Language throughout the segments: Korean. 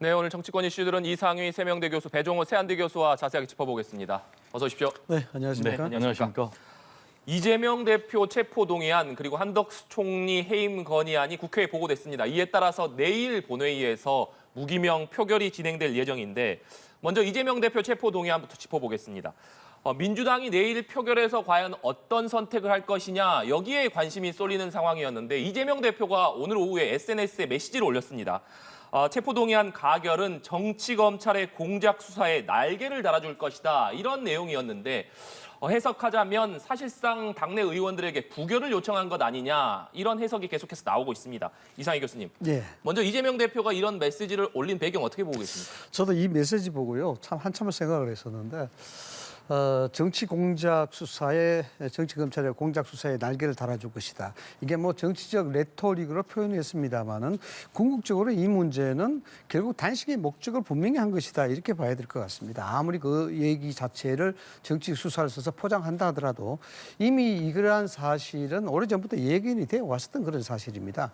네, 오늘 정치권 이슈들은 이상휘 세명대 교수, 배종호 세한대 교수와 자세하게 짚어보겠습니다. 어서 오십시오. 네, 안녕하십니까? 네, 안녕하십니까? 이재명 대표 체포동의안 그리고 한덕수 총리 해임 건의안이 국회에 보고됐습니다. 이에 따라서 내일 본회의에서 무기명 표결이 진행될 예정인데 먼저 이재명 대표 체포동의안부터 짚어보겠습니다. 민주당이 내일 표결에서 과연 어떤 선택을 할 것이냐 여기에 관심이 쏠리는 상황이었는데 이재명 대표가 오늘 오후에 SNS에 메시지를 올렸습니다. 체포동의안 가결은 정치검찰의 공작 수사에 날개를 달아줄 것이다. 이런 내용이었는데 해석하자면 사실상 당내 의원들에게 부결을 요청한 것 아니냐 이런 해석이 계속해서 나오고 있습니다. 이상희 교수님. 예. 먼저 이재명 대표가 이런 메시지를 올린 배경 어떻게 보고 계십니까? 저도 이 메시지 보고요. 참 한참을 생각을 했었는데 정치 공작 수사에 정치검찰의 공작 수사에 날개를 달아줄 것이다. 이게 뭐 정치적 레토릭으로 표현했습니다마는 궁극적으로 이 문제는 결국 단식의 목적을 분명히 한 것이다. 이렇게 봐야 될 것 같습니다. 아무리 그 얘기 자체를 정치 수사를 써서 포장한다 하더라도 이미 이러한 사실은 오래전부터 예견이 되어 왔었던 그런 사실입니다.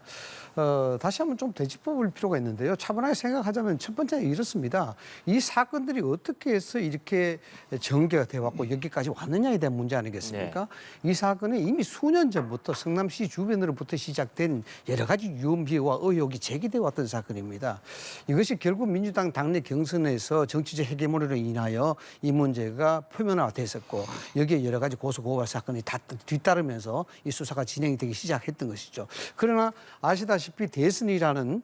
다시 한번 좀 되짚어볼 필요가 있는데요. 차분하게 생각하자면 첫 번째는 이렇습니다. 이 사건들이 어떻게 해서 이렇게 전개가 돼왔고 여기까지 왔느냐에 대한 문제 아니겠습니까? 네. 이 사건은 이미 수년 전부터 성남시 주변으로부터 시작된 여러 가지 유언비어와 의혹이 제기돼 왔던 사건입니다. 이것이 결국 민주당 당내 경선에서 정치적 헤게모니로 인하여 이 문제가 표면화됐었고 여기에 여러 가지 고소고발 사건이 다 뒤따르면서 이 수사가 진행이 되기 시작했던 것이죠. 그러나 아시다시피 대선이라는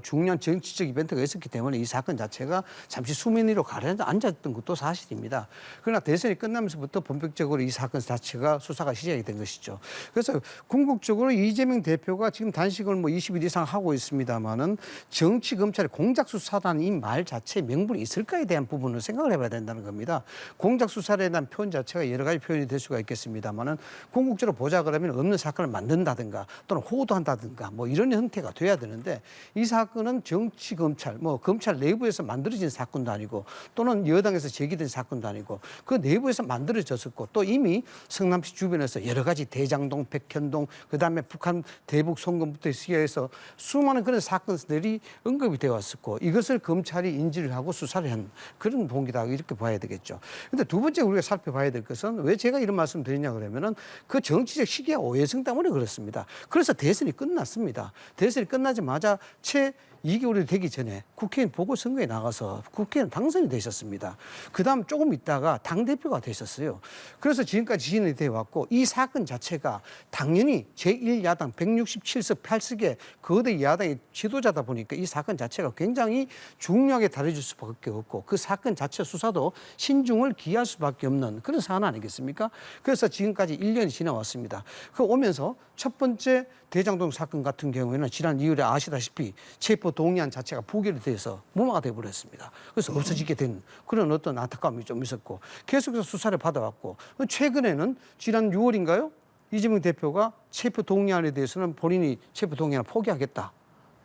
중요한 정치적 이벤트가 있었기 때문에 이 사건 자체가 잠시 수면 위로 가라앉았던 것도 사실입니다. 그러나 대선이 끝나면서부터 본격적으로 이 사건 자체가 수사가 시작이 된 것이죠. 그래서 궁극적으로 이재명 대표가 지금 단식을 뭐 20일 이상 하고 있습니다마는 정치 검찰의 공작 수사단 이 말 자체에 명분이 있을까에 대한 부분을 생각을 해봐야 된다는 겁니다. 공작 수사에 대한 표현 자체가 여러 가지 표현이 될 수가 있겠습니다마는 궁극적으로 보자 그러면 없는 사건을 만든다든가 또는 호도한다든가 뭐 이런 형태가 돼야 되는데 이 사건은 정치 검찰 뭐 검찰 내부에서 만들어진 사건도 아니고 또는 여당에서 제기된 사건도 아니고 그 내부에서 만들어졌었고 또 이미 성남시 주변에서 여러 가지 대장동, 백현동, 그다음에 북한 대북 송금부터 시작해서 수많은 그런 사건들이 언급이 되어 왔었고 이것을 검찰이 인지를 하고 수사를 한 그런 동기다 이렇게 봐야 되겠죠. 그런데 두 번째 우리가 살펴봐야 될 것은 왜 제가 이런 말씀 드리냐 그러면은 그 정치적 시기의 오해성 때문에 그렇습니다. 그래서 대선이 끝났습니다. 대선이 끝나자마자 채 2개월이 되기 전에 국회의원 보궐선거에 나가서 국회의원 당선이 되셨습니다. 그다음 조금 있다가 당대표가 되셨어요. 그래서 지금까지 진행이 되어 왔고 이 사건 자체가 당연히 제1야당 167석 8석의 거대 야당의 지도자다 보니까 이 사건 자체가 굉장히 중요하게 다뤄질 수밖에 없고 그 사건 자체 수사도 신중을 기할 수밖에 없는 그런 사안 아니겠습니까? 그래서 지금까지 1년이 지나왔습니다. 그 오면서 첫 번째 대장동 사건 같은 경우에는 지난 2월에 아시다시피 체포 동의안 자체가 부결이 돼서 무마가 돼버렸습니다. 그래서 없어지게 된 그런 어떤 안타까움이 좀 있었고 계속해서 수사를 받아왔고 최근에는 지난 6월인가요? 이재명 대표가 체포 동의안에 대해서는 본인이 체포 동의안을 포기하겠다.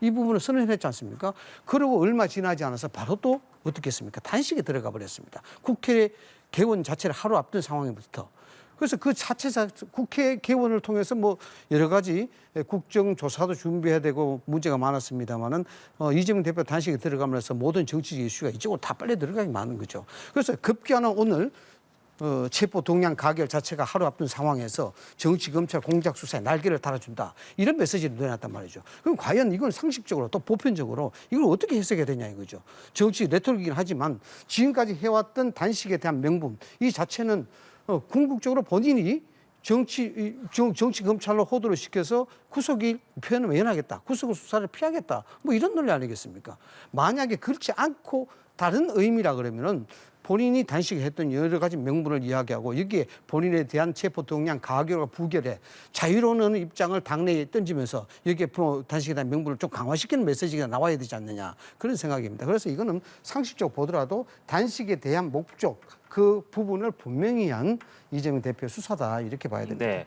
이 부분을 선언했지 않습니까? 그리고 얼마 지나지 않아서 바로 또 어떻게 했습니까? 단식에 들어가 버렸습니다. 국회 개원 자체를 하루 앞둔 상황부터. 그래서 그 자체 국회 개원을 통해서 뭐 여러 가지 국정조사도 준비해야 되고 문제가 많았습니다만은 이재명 대표 단식에 들어가면서 모든 정치적 이슈가 이쪽으로 다 빨리 들어가게 많은 거죠. 그래서 급기야는 오늘 체포 동의안 가결 자체가 하루 앞둔 상황에서 정치 검찰 공작 수사에 날개를 달아준다 이런 메시지를 내놨단 말이죠. 그럼 과연 이걸 상식적으로 또 보편적으로 이걸 어떻게 해석해야 되냐 이거죠. 정치 레토릭이긴 하지만 지금까지 해왔던 단식에 대한 명분 이 자체는 궁극적으로 본인이 정치 검찰로 호도를 시켜서 구속이 표현을 외연하겠다. 구속 수사를 피하겠다. 뭐 이런 논리 아니겠습니까? 만약에 그렇지 않고 다른 의미라 그러면은 본인이 단식했던 여러 가지 명분을 이야기하고 여기에 본인에 대한 체포동의안 가결과 부결에 자유로운 입장을 당내에 던지면서 여기에 단식에 대한 명분을 좀 강화시키는 메시지가 나와야 되지 않느냐 그런 생각입니다. 그래서 이거는 상식적으로 보더라도 단식에 대한 목적 그 부분을 분명히 한 이재명 대표 수사다 이렇게 봐야 됩니다. 네.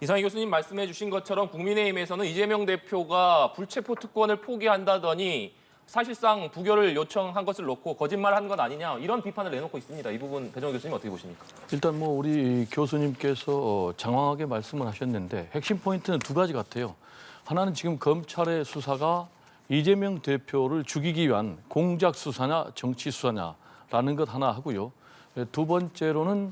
이상희 교수님 말씀해 주신 것처럼 국민의힘에서는 이재명 대표가 불체포 특권을 포기한다더니 사실상 부결을 요청한 것을 놓고 거짓말한 것 아니냐 이런 비판을 내놓고 있습니다. 이 부분 배종호 교수님 어떻게 보십니까? 일단 뭐 우리 교수님께서 장황하게 말씀을 하셨는데 핵심 포인트는 두 가지 같아요. 하나는 지금 검찰의 수사가 이재명 대표를 죽이기 위한 공작 수사냐 정치 수사냐라는 것 하나 하고요. 두 번째로는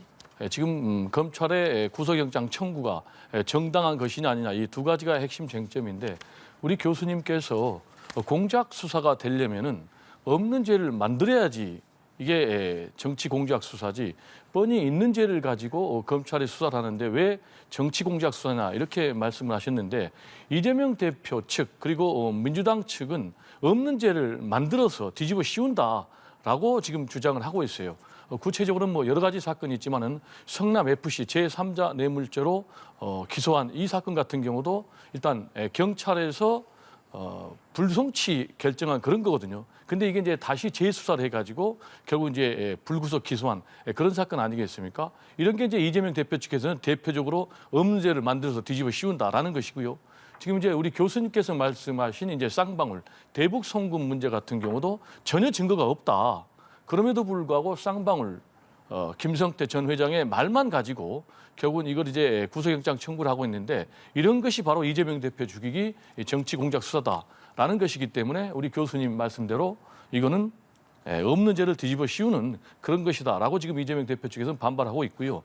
지금 검찰의 구속영장 청구가 정당한 것이냐 아니냐 이 두 가지가 핵심 쟁점인데 우리 교수님께서 공작 수사가 되려면은 없는 죄를 만들어야지 이게 정치 공작 수사지 뻔히 있는 죄를 가지고 검찰이 수사를 하는데 왜 정치 공작 수사냐 이렇게 말씀을 하셨는데 이재명 대표 측 그리고 민주당 측은 없는 죄를 만들어서 뒤집어 씌운다라고 지금 주장을 하고 있어요. 구체적으로는 뭐 여러 가지 사건이 있지만은 성남 FC 제3자 뇌물죄로 기소한 이 사건 같은 경우도 일단 경찰에서 불송치 결정한 그런 거거든요. 근데 이게 이제 다시 재수사를 해가지고 결국 이제 불구속 기소한 그런 사건 아니겠습니까? 이런 게 이제 이재명 대표 측에서는 대표적으로 없는 죄를 만들어서 뒤집어 씌운다라는 것이고요. 지금 이제 우리 교수님께서 말씀하신 이제 쌍방울 대북 송금 문제 같은 경우도 전혀 증거가 없다. 그럼에도 불구하고 쌍방울 김성태 전 회장의 말만 가지고 결국은 이걸 이제 구속영장 청구를 하고 있는데 이런 것이 바로 이재명 대표 죽이기 정치 공작 수사다라는 것이기 때문에 우리 교수님 말씀대로 이거는 없는 죄를 뒤집어 씌우는 그런 것이다라고 지금 이재명 대표 측에서는 반발하고 있고요.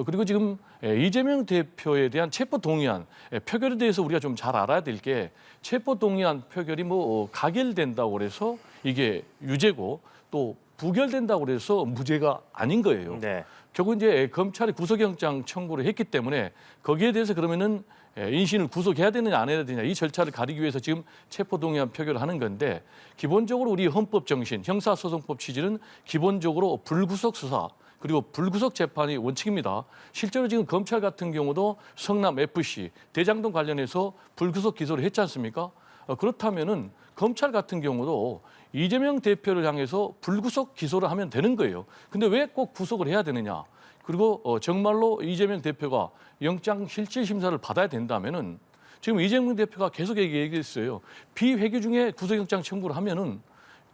그리고 지금 이재명 대표에 대한 체포동의안 표결에 대해서 우리가 좀 잘 알아야 될 게 체포동의안 표결이 뭐 가결된다고 그래서 이게 유죄고 또 부결된다고 그래서 무죄가 아닌 거예요. 네. 결국 이제 검찰이 구속영장 청구를 했기 때문에 거기에 대해서 그러면은 인신을 구속해야 되느냐 안 해야 되느냐 이 절차를 가리기 위해서 지금 체포동의안 표결을 하는 건데 기본적으로 우리 헌법 정신 형사소송법 취지는 기본적으로 불구속 수사 그리고 불구속 재판이 원칙입니다. 실제로 지금 검찰 같은 경우도 성남 FC 대장동 관련해서 불구속 기소를 했지 않습니까? 그렇다면은 검찰 같은 경우도 이재명 대표를 향해서 불구속 기소를 하면 되는 거예요. 근데 왜 꼭 구속을 해야 되느냐? 그리고 정말로 이재명 대표가 영장 실질 심사를 받아야 된다면은 지금 이재명 대표가 계속 얘기했어요. 비회기 중에 구속영장 청구를 하면은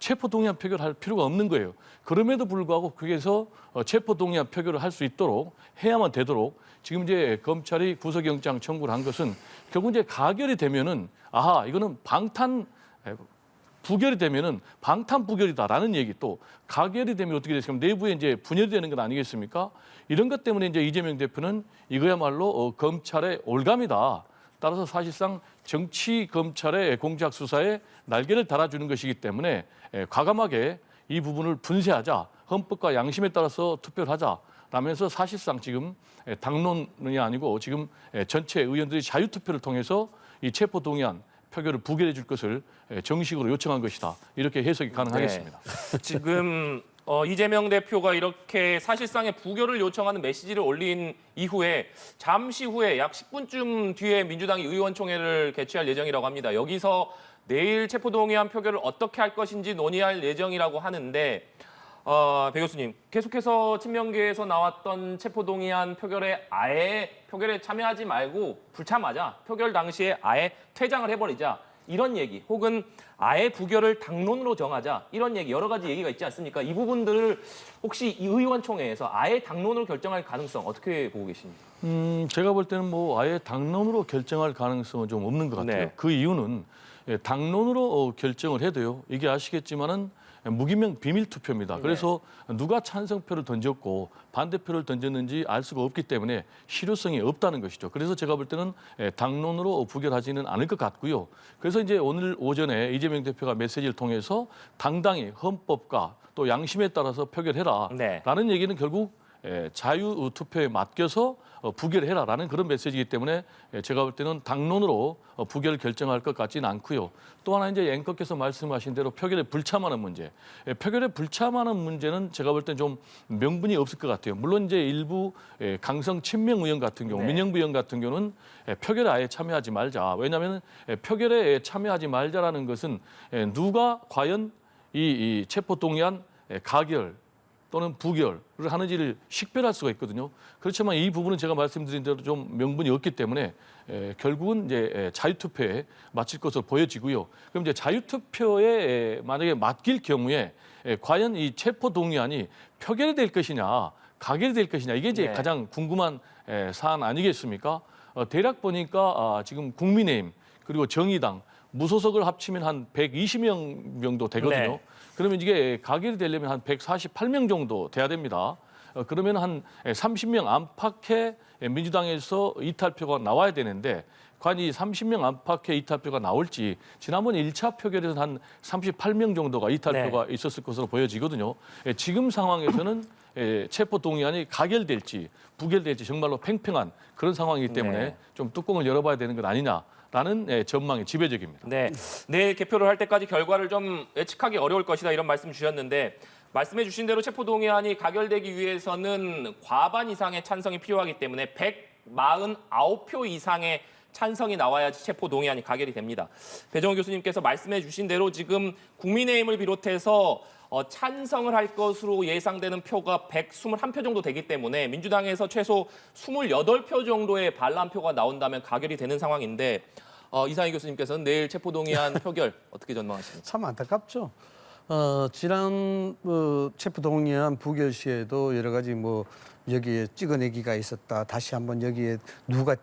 체포동의안 표결할 필요가 없는 거예요. 그럼에도 불구하고 거기에서 체포동의안 표결을 할 수 있도록 해야만 되도록 지금 이제 검찰이 구속영장 청구를 한 것은 결국 이제 가결이 되면은 아하 이거는 부결이 되면은 방탄부결이다라는 얘기 또 가결이 되면 어떻게 됐습니까? 내부에 이제 분열이 되는 것 아니겠습니까? 이런 것 때문에 이제 이재명 대표는 이거야말로 검찰의 올감이다. 따라서 사실상 정치 검찰의 공작 수사에 날개를 달아주는 것이기 때문에 과감하게 이 부분을 분쇄하자. 헌법과 양심에 따라서 투표를 하자. 라면서 사실상 지금 당론이 아니고 지금 전체 의원들이 자유투표를 통해서 이 체포동의안 표결을 부결해 줄 것을 정식으로 요청한 것이다. 이렇게 해석이 가능하겠습니다. 네. 지금 이재명 대표가 이렇게 사실상의 부결을 요청하는 메시지를 올린 이후에 잠시 후에 약 10분쯤 뒤에 민주당이 의원총회를 개최할 예정이라고 합니다. 여기서 내일 체포동의안 표결을 어떻게 할 것인지 논의할 예정이라고 하는데 배 교수님, 계속해서 친명계에서 나왔던 체포동의안 표결에 아예 표결에 참여하지 말고 불참하자. 표결 당시에 아예 퇴장을 해버리자. 이런 얘기 혹은 아예 부결을 당론으로 정하자. 이런 얘기 여러 가지 얘기가 있지 않습니까? 이 부분들을 혹시 이 의원총회에서 아예 당론으로 결정할 가능성 어떻게 보고 계십니까? 제가 볼 때는 뭐 아예 당론으로 결정할 가능성은 좀 없는 것 같아요. 네. 그 이유는 당론으로 결정을 해도요. 이게 아시겠지만은 무기명 비밀 투표입니다. 그래서 누가 찬성표를 던졌고 반대표를 던졌는지 알 수가 없기 때문에 실효성이 없다는 것이죠. 그래서 제가 볼 때는 당론으로 부결하지는 않을 것 같고요. 그래서 이제 오늘 오전에 이재명 대표가 메시지를 통해서 당당히 헌법과 또 양심에 따라서 표결해라라는 얘기는 결국 자유투표에 맡겨서 부결해라라는 그런 메시지이기 때문에 제가 볼 때는 당론으로 부결을 결정할 것 같지는 않고요. 또 하나 이제 앵커께서 말씀하신 대로 표결에 불참하는 문제. 표결에 불참하는 문제는 제가 볼 때는 좀 명분이 없을 것 같아요. 물론 이제 일부 강성 친명 의원 같은 경우, 민영부 의원 같은 경우는 표결에 아예 참여하지 말자. 왜냐하면 표결에 참여하지 말자라는 것은 누가 과연 이 체포동의안 가결 또는 부결을 하는지를 식별할 수가 있거든요. 그렇지만 이 부분은 제가 말씀드린 대로 좀 명분이 없기 때문에 결국은 이제 자유투표에 마칠 것으로 보여지고요. 그럼 이제 자유투표에 만약에 맡길 경우에 과연 이 체포동의안이 표결이 될 것이냐, 가결이 될 것이냐 이게 이제 가장 궁금한 사안 아니겠습니까? 대략 보니까 지금 국민의힘 그리고 정의당 무소속을 합치면 한 120명 정도 되거든요. 네. 그러면 이게 가결이 되려면 한 148명 정도 돼야 됩니다. 그러면 한 30명 안팎의 민주당에서 이탈표가 나와야 되는데 과연 이 30명 안팎의 이탈표가 나올지 지난번 1차 표결에서 한 38명 정도가 이탈표가 있었을 것으로 보여지거든요. 지금 상황에서는 체포동의안이 가결될지 부결될지 정말로 팽팽한 그런 상황이기 때문에 네. 좀 뚜껑을 열어봐야 되는 것 아니냐라는 전망이 지배적입니다. 네, 내일 개표를 할 때까지 결과를 좀 예측하기 어려울 것이다 이런 말씀 주셨는데 말씀해 주신 대로 체포동의안이 가결되기 위해서는 과반 이상의 찬성이 필요하기 때문에 149표 이상의 찬성이 나와야지 체포동의안이 가결이 됩니다. 배정우 교수님께서 말씀해 주신 대로 지금 국민의힘을 비롯해서 찬성을 할 것으로 예상되는 표가 121표 정도 되기 때문에 민주당에서 최소 28표 정도의 반란표가 나온다면 가결이 되는 상황인데 이상희 교수님께서는 내일 체포동의안 표결 어떻게 전망하십니까? 참 안타깝죠. 지난 체포동의안 부결 시에도 여러 가지 뭐 여기에 찍어내기가 있었다. 다시 한번 여기에 누가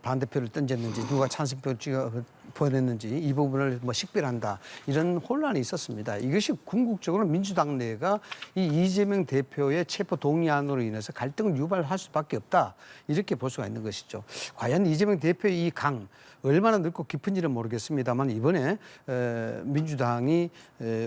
반대표를 던졌는지 누가 찬성표를 보냈는지 이 부분을 뭐 식별한다 이런 혼란이 있었습니다. 이것이 궁극적으로 민주당 내가 이 이재명 대표의 체포 동의안으로 인해서 갈등을 유발할 수밖에 없다 이렇게 볼 수가 있는 것이죠. 과연 이재명 대표의 이 강 얼마나 넓고 깊은지는 모르겠습니다만 이번에 민주당이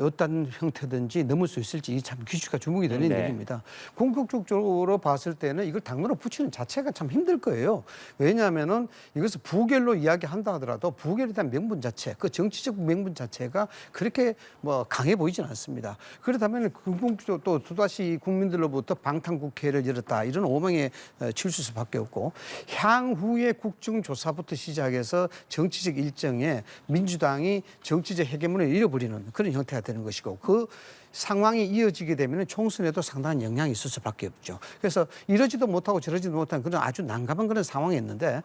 어떤 형태든지 넘을 수 있을지 참 귀추가 주목이 되는 일입니다. 궁극적으로 봤을 때는 이걸 당론으로 붙이는 자체가 참 힘들 거예요. 왜냐하면은 이것을 부결로 이야기한다 하더라도 부결에 대한 명분 자체, 그 정치적 명분 자체가 그렇게 뭐 강해 보이지는 않습니다. 그렇다면 궁극적으로 또 또다시 국민들로부터 방탄국회를 열었다 이런 오명에 치우칠 수밖에 없고 향후의 국정조사부터 시작해서 정치적 일정에 민주당이 정치적 헤게모니를 잃어버리는 그런 형태가 되는 것이고 그 상황이 이어지게 되면 총선에도 상당한 영향이 있을 수밖에 없죠. 그래서 이러지도 못하고 저러지도 못한 그런 아주 난감한 그런 상황이었는데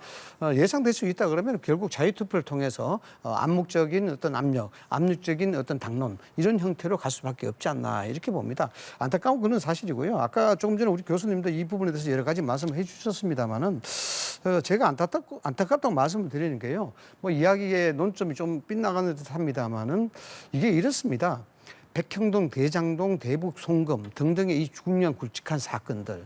예상될 수 있다 그러면 결국 자유투표를 통해서 암묵적인 어떤 압력적인 어떤 당론 이런 형태로 갈 수밖에 없지 않나 이렇게 봅니다. 안타까운 그런 사실이고요. 아까 조금 전에 우리 교수님도 이 부분에 대해서 여러 가지 말씀을 해주셨습니다만은 제가 안타깝다고 말씀을 드리는 게요. 뭐 이야기의 논점이 좀 빗나가는 듯합니다만은 이게 이렇습니다. 백형동, 대장동, 대북 송금 등등의 이 중요한 굵직한 사건들.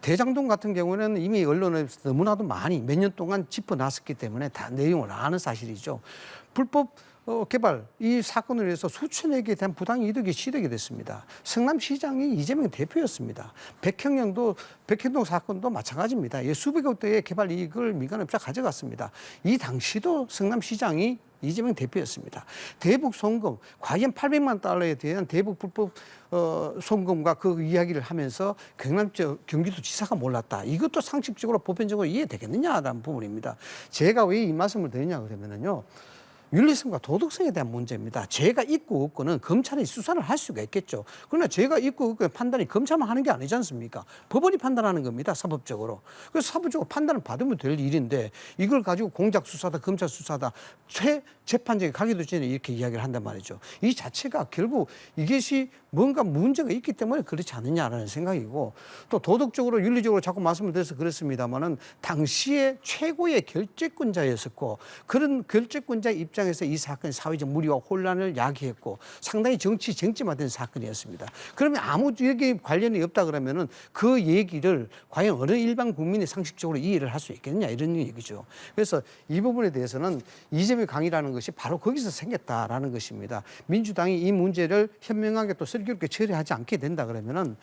대장동 같은 경우는 이미 언론에서 너무나도 많이 몇 년 동안 짚어놨었기 때문에 다 내용을 아는 사실이죠. 불법 개발 이 사건을 위해서 수천억에 대한 부당이득이 시되게 됐습니다. 성남시장이 이재명 대표였습니다. 백형동 사건도 마찬가지입니다. 수백억 대의 개발 이익을 민간업자 가져갔습니다. 이 당시도 성남시장이 이재명 대표였습니다. 대북 송금, 과연 800만 달러에 대한 대북 불법 송금과 그 이야기를 하면서 경기도지사가 몰랐다. 이것도 상식적으로 보편적으로 이해되겠느냐라는 부분입니다. 제가 왜 이 말씀을 드리냐 그러면요. 윤리성과 도덕성에 대한 문제입니다. 죄가 있고 없고는 검찰이 수사를 할 수가 있겠죠. 그러나 죄가 있고 없고의 판단이 검찰만 하는 게 아니지 않습니까? 법원이 판단하는 겁니다. 사법적으로. 그래서 사법적으로 판단을 받으면 될 일인데 이걸 가지고 공작 수사다, 검찰 수사다, 재판장에 가기도 전에 이렇게 이야기를 한단 말이죠. 이 자체가 결국 이것이 뭔가 문제가 있기 때문에 그렇지 않느냐라는 생각이고 또 도덕적으로 윤리적으로 자꾸 말씀을 드려서 그렇습니다만은 당시에 최고의 결재권자였었고 그런 결재권자의 입장에서 이 사건이 사회적 무리와 혼란을 야기했고 상당히 쟁점화된 사건이었습니다. 그러면 아무 여기에 관련이 없다 그러면은 그 얘기를 과연 어느 일반 국민이 상식적으로 이해를 할 수 있겠느냐 이런 얘기죠. 그래서 이 부분에 대해서는 이재명 강이라는 것이 바로 거기서 생겼다라는 것입니다. 민주당이 이 문제를 현명하게 또 슬기롭게 처리하지 않게 된다 그러면은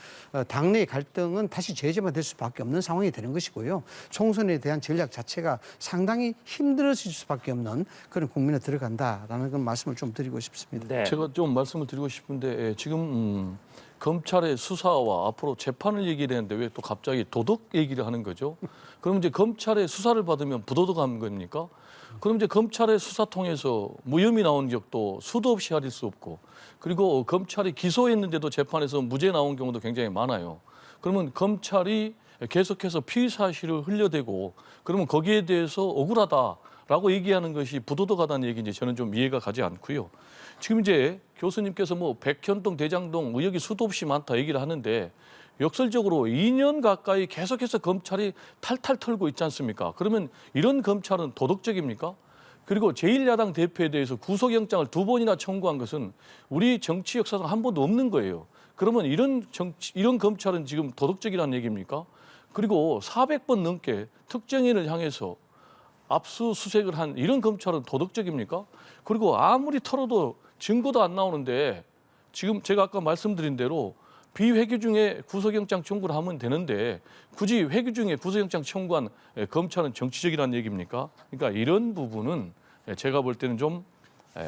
당내의 갈등은 다시 재점화될 수밖에 없는 상황이 되는 것이고요. 총선에 대한 전략 자체가 상당히 힘들어질 수밖에 없는 그런 국면에 들어간다라는 그 말씀을 좀 드리고 싶습니다. 네. 제가 좀 말씀을 드리고 싶은데 지금 검찰의 수사와 앞으로 재판을 얘기를 했는데 왜 또 갑자기 도덕 얘기를 하는 거죠? 그럼 이제 검찰의 수사를 받으면 부도덕한 겁니까? 그럼 이제 검찰의 수사 통해서 무혐의 나온 적도 수도 없이 가릴 수 없고 그리고 검찰이 기소했는데도 재판에서 무죄 나온 경우도 굉장히 많아요. 그러면 검찰이 계속해서 피의 사실을 흘려대고 그러면 거기에 대해서 억울하다라고 얘기하는 것이 부도덕하다는 얘기인지 저는 좀 이해가 가지 않고요. 지금 이제 교수님께서 뭐 백현동, 대장동 의혹이 수도 없이 많다 얘기를 하는데 역설적으로 2년 가까이 계속해서 검찰이 탈탈 털고 있지 않습니까? 그러면 이런 검찰은 도덕적입니까? 그리고 제1야당 대표에 대해서 구속영장을 2번이나 청구한 것은 우리 정치 역사상 한 번도 없는 거예요. 그러면 이런 검찰은 지금 도덕적이라는 얘기입니까? 그리고 400번 넘게 특정인을 향해서 압수수색을 한 이런 검찰은 도덕적입니까? 그리고 아무리 털어도 증거도 안 나오는데 지금 제가 아까 말씀드린 대로 비회기 중에 구속영장 청구를 하면 되는데 굳이 회기 중에 구속영장 청구한 검찰은 정치적이라는 얘기입니까? 그러니까 이런 부분은 제가 볼 때는 좀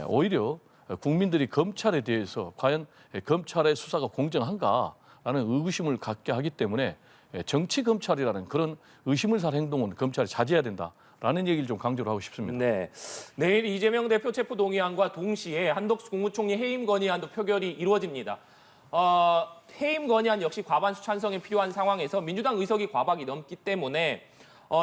오히려 국민들이 검찰에 대해서 과연 검찰의 수사가 공정한가라는 의구심을 갖게 하기 때문에 정치 검찰이라는 그런 의심을 살 행동은 검찰이 자제해야 된다라는 얘기를 좀 강조를 하고 싶습니다. 네, 내일 이재명 대표 체포 동의안과 동시에 한덕수 국무총리 해임 건의안도 표결이 이루어집니다. 해임 건의안 역시 과반수 찬성이 필요한 상황에서 민주당 의석이 과반이 넘기 때문에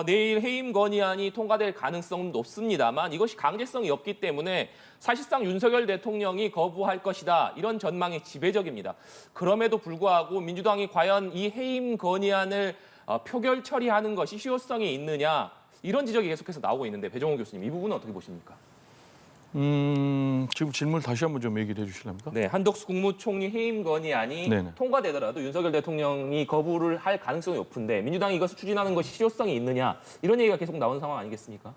내일 해임 건의안이 통과될 가능성은 높습니다만 이것이 강제성이 없기 때문에 사실상 윤석열 대통령이 거부할 것이다. 이런 전망이 지배적입니다. 그럼에도 불구하고 민주당이 과연 이 해임 건의안을 표결 처리하는 것이 실효성이 있느냐 이런 지적이 계속해서 나오고 있는데 배종훈 교수님 이 부분은 어떻게 보십니까? 지금 질문 다시 한번 좀 얘기를 해주실랍니까? 네, 한덕수 국무총리 해임 건의안이 네네. 통과되더라도 윤석열 대통령이 거부를 할 가능성이 높은데 민주당이 이것을 추진하는 것이 실효성이 있느냐 이런 얘기가 계속 나오는 상황 아니겠습니까?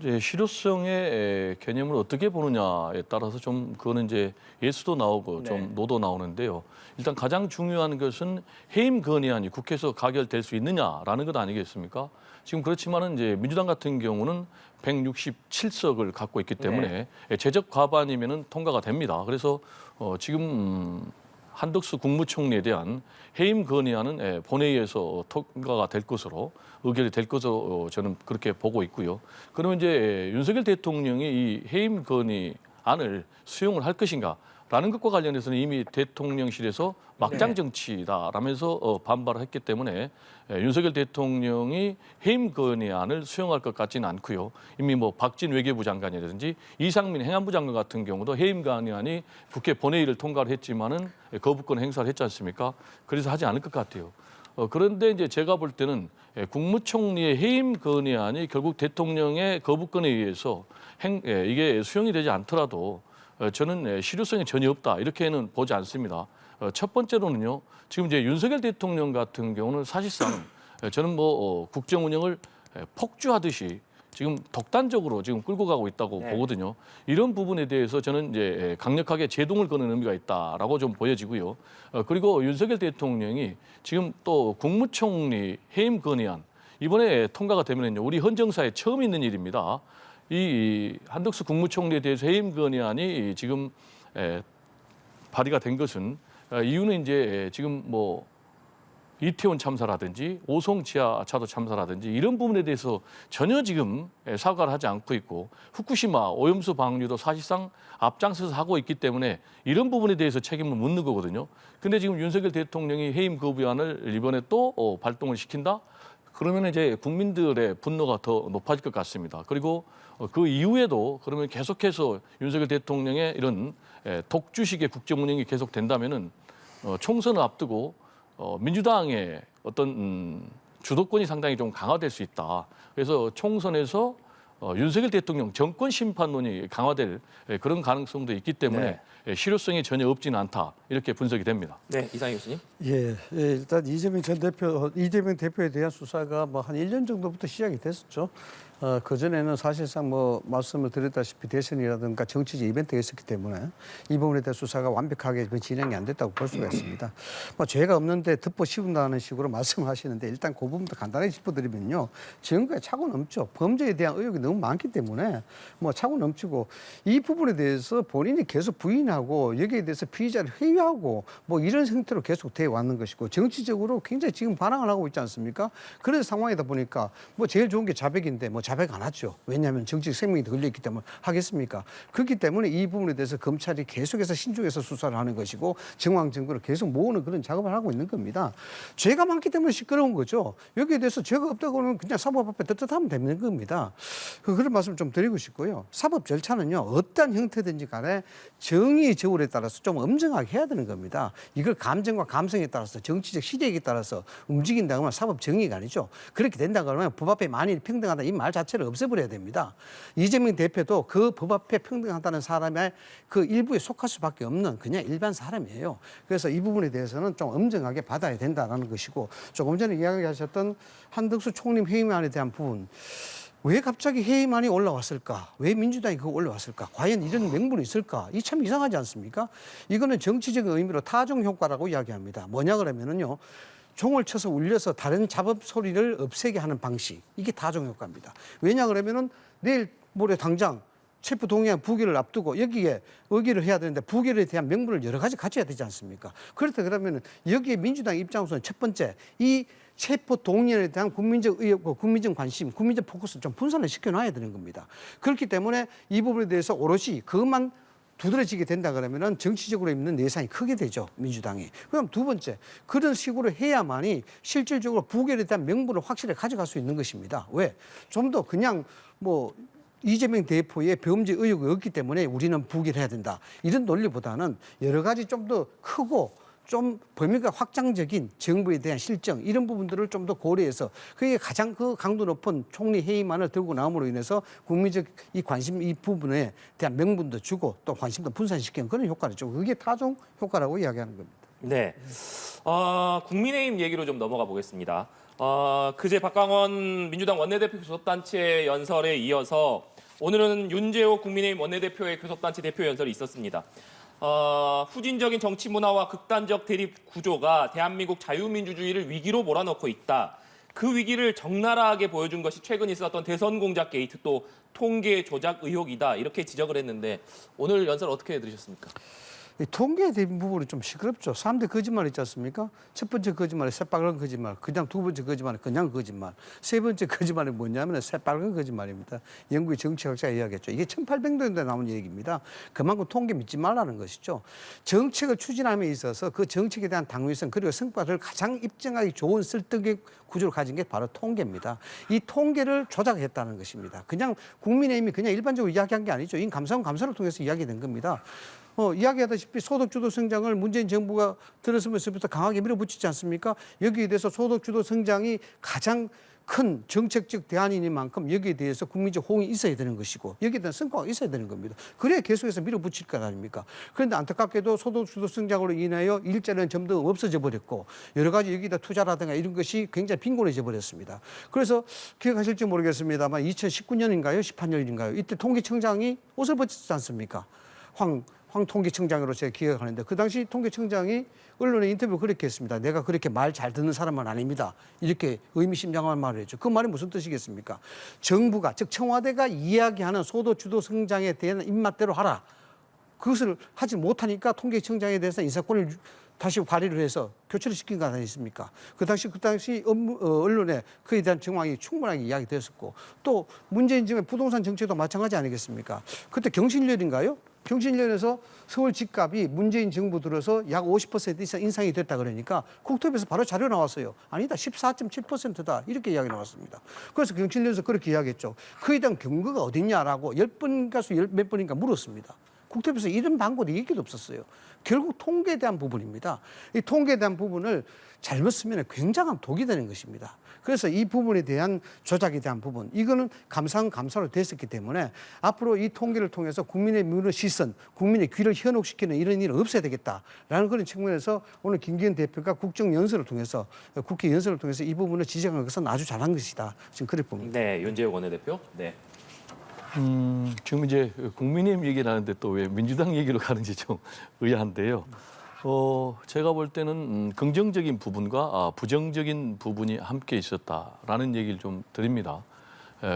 이제 실효성의 개념을 어떻게 보느냐에 따라서 좀 그거는 이제 예수도 나오고 좀 네. 노도 나오는데요. 일단 가장 중요한 것은 해임 건의안이 국회에서 가결될 수 있느냐라는 것 아니겠습니까? 지금 그렇지만은 이제 민주당 같은 경우는 167석을 갖고 있기 때문에 제적 과반이면은 통과가 됩니다. 그래서 지금 한덕수 국무총리에 대한 해임 건의안은 본회의에서 통과가 될 것으로 의결이 될 것으로 저는 그렇게 보고 있고요. 그러면 이제 윤석열 대통령이 이 해임 건의안을 수용을 할 것인가라는 것과 관련해서는 이미 대통령실에서 막장 정치다라면서 반발을 했기 때문에 윤석열 대통령이 해임 건의안을 수용할 것 같지는 않고요. 이미 뭐 박진 외교부 장관이라든지 이상민 행안부 장관 같은 경우도 해임 건의안이 국회 본회의를 통과를 했지만은 거부권 행사를 했지 않습니까? 그래서 하지 않을 것 같아요. 그런데 이제 제가 볼 때는 국무총리의 해임 건의안이 결국 대통령의 거부권에 의해서 이게 수용이 되지 않더라도 저는 실효성이 전혀 없다 이렇게는 보지 않습니다. 첫 번째로는요. 지금 이제 윤석열 대통령 같은 경우는 사실상 저는 뭐 국정 운영을 폭주하듯이 지금 독단적으로 지금 끌고 가고 있다고 보거든요. 이런 부분에 대해서 저는 이제 강력하게 제동을 거는 의미가 있다라고 좀 보여지고요. 그리고 윤석열 대통령이 지금 또 국무총리 해임 건의안 이번에 통과가 되면은요. 우리 헌정사에 처음 있는 일입니다. 이 한덕수 국무총리에 대해서 해임 건의안이 지금 발의가 된 것은 이유는 이제 지금 뭐 이태원 참사라든지 오송 지하차도 참사라든지 이런 부분에 대해서 전혀 지금 사과를 하지 않고 있고 후쿠시마 오염수 방류도 사실상 앞장서서 하고 있기 때문에 이런 부분에 대해서 책임을 묻는 거거든요. 근데 지금 윤석열 대통령이 해임 거부안을 이번에 또 발동을 시킨다? 그러면 이제 국민들의 분노가 더 높아질 것 같습니다. 그리고 그 이후에도 그러면 계속해서 윤석열 대통령의 이런 독주식의 국정 운영이 계속된다면은 총선을 앞두고 민주당의 어떤 주도권이 상당히 좀 강화될 수 있다. 그래서 총선에서 윤석열 대통령 정권 심판론이 강화될 그런 가능성도 있기 때문에 실효성이 전혀 없지는 않다. 이렇게 분석이 됩니다. 네, 이상희 교수님. 일단 이재명 대표에 대한 수사가 뭐 한 1년 정도부터 시작이 됐었죠. 그전에는 사실상 뭐 말씀을 드렸다시피 대선이라든가 정치적 이벤트가 있었기 때문에 이 부분에 대한 수사가 완벽하게 진행이 안 됐다고 볼 수가 있습니다. 뭐 죄가 없는데 덮어 씌운다는 식으로 말씀하시는데 일단 그 부분도 간단하게 짚어드리면요. 증거에 차고 넘죠. 범죄에 대한 의혹이 너무 많기 때문에 뭐 차고 넘치고 이 부분에 대해서 본인이 계속 부인하고 여기에 대해서 피의자를 회유하고 뭐 이런 형태로 계속 돼 왔는 것이고 정치적으로 굉장히 지금 반항을 하고 있지 않습니까? 그런 상황이다 보니까 뭐 제일 좋은 게 자백인데 뭐 자백 안 하죠. 왜냐하면 정치적 생명이 걸려있기 때문에 하겠습니까? 그렇기 때문에 이 부분에 대해서 검찰이 계속해서 신중해서 수사를 하는 것이고 정황 증거를 계속 모으는 그런 작업을 하고 있는 겁니다. 죄가 많기 때문에 시끄러운 거죠. 여기에 대해서 죄가 없다고 하면 그냥 사법 앞에 떳떳하면 되는 겁니다. 그런 말씀 좀 드리고 싶고요. 사법 절차는요. 어떠한 형태든지 간에 정의 저울에 따라서 좀 엄정하게 해야 되는 겁니다. 이걸 감정과 감성에 따라서 정치적 시대에 따라서 움직인다고 하면 사법 정의가 아니죠. 그렇게 된다고 하면 법 앞에 만일 평등하다 이 말 자체를 없애버려야 됩니다. 이재명 대표도 그 법 앞에 평등하다는 사람의 그 일부에 속할 수밖에 없는 그냥 일반 사람이에요. 그래서 이 부분에 대해서는 좀 엄정하게 받아야 된다는 것이고, 조금 전에 이야기하셨던 한덕수 총리 해임안에 대한 부분, 왜 갑자기 해임안이 올라왔을까? 왜 민주당이 그거 올라왔을까? 과연 이런 명분이 있을까? 이 참 이상하지 않습니까? 이거는 정치적인 의미로 타종 효과라고 이야기합니다. 뭐냐 그러면은요, 종을 쳐서 울려서 다른 잡업 소리를 없애게 하는 방식, 이게 타종 효과입니다. 왜냐 그러면은 내일 모레 당장 체포 동의안 부결을 앞두고 여기에 의결을 해야 되는데 부결에 대한 명분을 여러 가지 갖춰야 되지 않습니까? 그렇다 그러면은 여기에 민주당 입장으로서는 첫 번째, 이 체포 동의안에 대한 국민적 의혹과 국민적 관심, 국민적 포커스를 좀 분산을 시켜놔야 되는 겁니다. 그렇기 때문에 이 부분에 대해서 오롯이 그것만 두드러지게 된다 그러면은 정치적으로 있는 내상이 크게 되죠, 민주당이. 그럼 두 번째, 그런 식으로 해야만이 실질적으로 부결에 대한 명분을 확실히 가져갈 수 있는 것입니다. 왜? 좀 더 그냥 뭐 이재명 대표의 범죄 의혹이 없기 때문에 우리는 부결해야 된다, 이런 논리보다는 여러 가지 좀 더 크고 좀 범위가 확장적인 정부에 대한 실정, 이런 부분들을 좀 더 고려해서 그게 가장 그 강도 높은 총리 해임안을 들고 나옴으로 인해서 국민적 이 관심, 이 부분에 대한 명분도 주고 또 관심도 분산시키는 그런 효과를 주고, 그게 타종 효과라고 이야기하는 겁니다. 네. 국민의힘 얘기로 좀 넘어가 보겠습니다. 그제 박광원 민주당 원내대표 교섭단체 연설에 이어서 오늘은 윤재호 국민의힘 원내대표의 교섭단체 대표 연설이 있었습니다. 후진적인 정치 문화와 극단적 대립 구조가 대한민국 자유민주주의를 위기로 몰아넣고 있다. 그 위기를 적나라하게 보여준 것이 최근 있었던 대선 공작 게이트, 또 통계 조작 의혹이다, 이렇게 지적을 했는데 오늘 연설 어떻게 들으셨습니까? 이 통계에 대한 부분이 좀 시끄럽죠. 사람들 거짓말 있지 않습니까? 첫 번째 거짓말이 새빨간 거짓말, 그냥 두 번째 거짓말이 그냥 거짓말, 세 번째 거짓말이 뭐냐면 새빨간 거짓말입니다. 영국의 정치학자가 이야기했죠. 이게 1800년대에 나온 얘기입니다. 그만큼 통계 믿지 말라는 것이죠. 정책을 추진함에 있어서 그 정책에 대한 당위성 그리고 성과를 가장 입증하기 좋은 설득의 구조를 가진 게 바로 통계입니다. 이 통계를 조작했다는 것입니다. 그냥 국민의힘이 그냥 일반적으로 이야기한 게 아니죠. 이 감사를 통해서 이야기된 겁니다. 이야기하다시피 소득주도 성장을 문재인 정부가 들어서면서부터 강하게 밀어붙이지 않습니까? 여기에 대해서 소득주도 성장이 가장 큰 정책적 대안이니만큼 여기에 대해서 국민적 호응이 있어야 되는 것이고 여기에 대한 성과가 있어야 되는 겁니다. 그래야 계속해서 밀어붙일 것 아닙니까? 그런데 안타깝게도 소득주도 성장으로 인하여 일자리는 점점 없어져 버렸고 여러 가지 여기다 투자라든가 이런 것이 굉장히 빈곤해져 버렸습니다. 그래서 기억하실지 모르겠습니다만 2019년인가요? 18년인가요? 이때 통계청장이 옷을 벗었지 않습니까? 황 통계청장으로 제가 기억하는데 그 당시 통계청장이 언론에 인터뷰 그렇게 했습니다. 내가 그렇게 말 잘 듣는 사람은 아닙니다. 이렇게 의미심장한 말을 했죠. 그 말이 무슨 뜻이겠습니까? 정부가, 즉 청와대가 이야기하는 소득주도 성장에 대한 입맛대로 하라. 그것을 하지 못하니까 통계청장에 대해서 인사권을 다시 발의를 해서 교체를 시킨 거 아니겠습니까? 그 당시 언론에 그에 대한 정황이 충분하게 이야기됐었고 또 문재인 정부의 부동산 정책도 마찬가지 아니겠습니까? 그때 경신련인가요? 경신련에서 서울 집값이 문재인 정부 들어서 약 50% 이상 인상이 됐다 그러니까 국토부에서 바로 자료 나왔어요. 아니다, 14.7%다 이렇게 이야기 나왔습니다. 그래서 경신련에서 그렇게 이야기했죠. 그에 대한 근거가 어딨냐라고 10번 가수 몇 번인가 물었습니다. 국토부에서 이런 방법이 얘기도 없었어요. 결국 통계에 대한 부분입니다. 이 통계에 대한 부분을 잘못 쓰면 굉장한 독이 되는 것입니다. 그래서 이 부분에 대한 조작에 대한 부분, 이거는 감사로 됐었기 때문에 앞으로 이 통계를 통해서 국민의 눈을 시선, 국민의 귀를 현혹시키는 이런 일은 없어야 되겠다라는 그런 측면에서 오늘 김기현 대표가 국정연설을 통해서 국회 연설을 통해서 이 부분을 지적한 것은 아주 잘한 것이다. 지금 그렇게 봅니다. 네, 윤재호 원내대표. 네. 지금 이제 국민의힘 얘기를 하는데 또 왜 민주당 얘기로 가는지 좀 의아한데요. 제가 볼 때는 긍정적인 부분과 부정적인 부분이 함께 있었다라는 얘기를 좀 드립니다.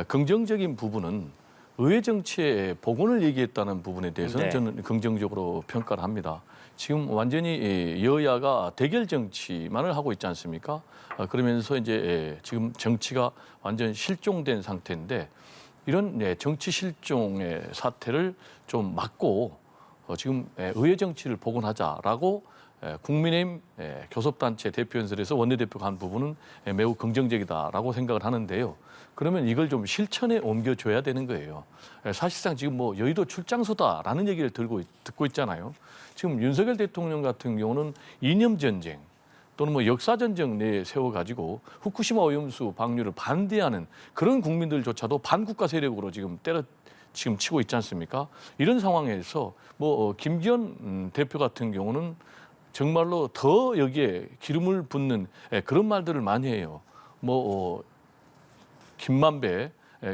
긍정적인 부분은 의회 정치의 복원을 얘기했다는 부분에 대해서는 네. 저는 긍정적으로 평가를 합니다. 지금 완전히 여야가 대결 정치만을 하고 있지 않습니까? 그러면서 이제 지금 정치가 완전 실종된 상태인데 이런 정치 실종의 사태를 좀 막고 지금 의회 정치를 복원하자라고 국민의힘 교섭단체 대표연설에서 원내대표가 한 부분은 매우 긍정적이다라고 생각을 하는데요. 그러면 이걸 좀 실천에 옮겨줘야 되는 거예요. 사실상 지금 뭐 여의도 출장소다라는 얘기를 듣고 있잖아요. 지금 윤석열 대통령 같은 경우는 이념 전쟁, 또는 뭐 역사전쟁 내 세워가지고 후쿠시마 오염수 방류를 반대하는 그런 국민들조차도 반국가 세력으로 지금 지금 치고 있지 않습니까? 이런 상황에서 뭐 김기현 대표 같은 경우는 정말로 더 여기에 기름을 붓는 그런 말들을 많이 해요. 뭐 김만배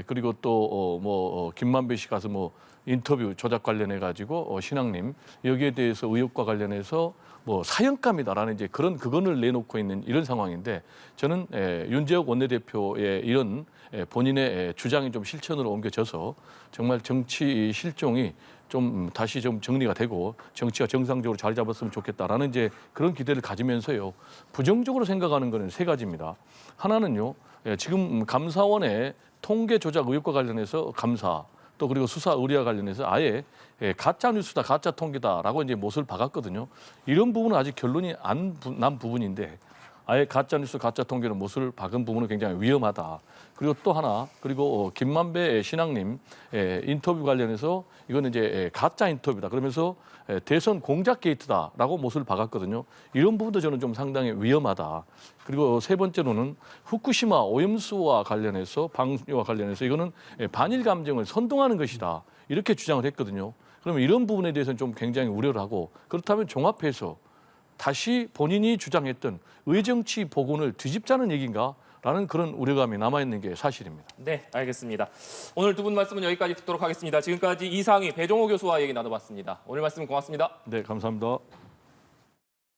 그리고 또 김만배 씨 가서 뭐 인터뷰 조작 관련해 가지고 신앙님 여기에 대해서 의혹과 관련해서 뭐 사형감이다라는 이제 그런 그건을 내놓고 있는 이런 상황인데 저는 윤재욱 원내대표의 이런 본인의 주장이 좀 실천으로 옮겨져서 정말 정치 실종이 좀 다시 좀 정리가 되고 정치가 정상적으로 자리 잡았으면 좋겠다라는 이제 그런 기대를 가지면서요. 부정적으로 생각하는 거는 세 가지입니다. 하나는요. 지금 감사원의 통계 조작 의혹과 관련해서 감사 또 그리고 수사 의뢰와 관련해서 아예 가짜 뉴스다, 가짜 통계다라고 이제 못을 박았거든요. 이런 부분은 아직 결론이 안 난 부분인데 아예 가짜 뉴스, 가짜 통계를 못을 박은 부분은 굉장히 위험하다. 그리고 또 하나, 그리고 김만배 신앙님 인터뷰 관련해서 이거는 이제 가짜 인터뷰다. 그러면서 대선 공작 게이트다라고 못을 박았거든요. 이런 부분도 저는 좀 상당히 위험하다. 그리고 세 번째로는 후쿠시마 오염수와 관련해서 방류와 관련해서 이거는 반일 감정을 선동하는 것이다. 이렇게 주장을 했거든요. 그러면 이런 부분에 대해서는 좀 굉장히 우려를 하고 그렇다면 종합해서 다시 본인이 주장했던 의정치 복원을 뒤집자는 얘기인가? 라는 그런 우려감이 남아있는 게 사실입니다. 네, 알겠습니다. 오늘 두 분 말씀은 여기까지 듣도록 하겠습니다. 지금까지 이상희 배종호 교수와 얘기 나눠봤습니다. 오늘 말씀 고맙습니다. 네, 감사합니다.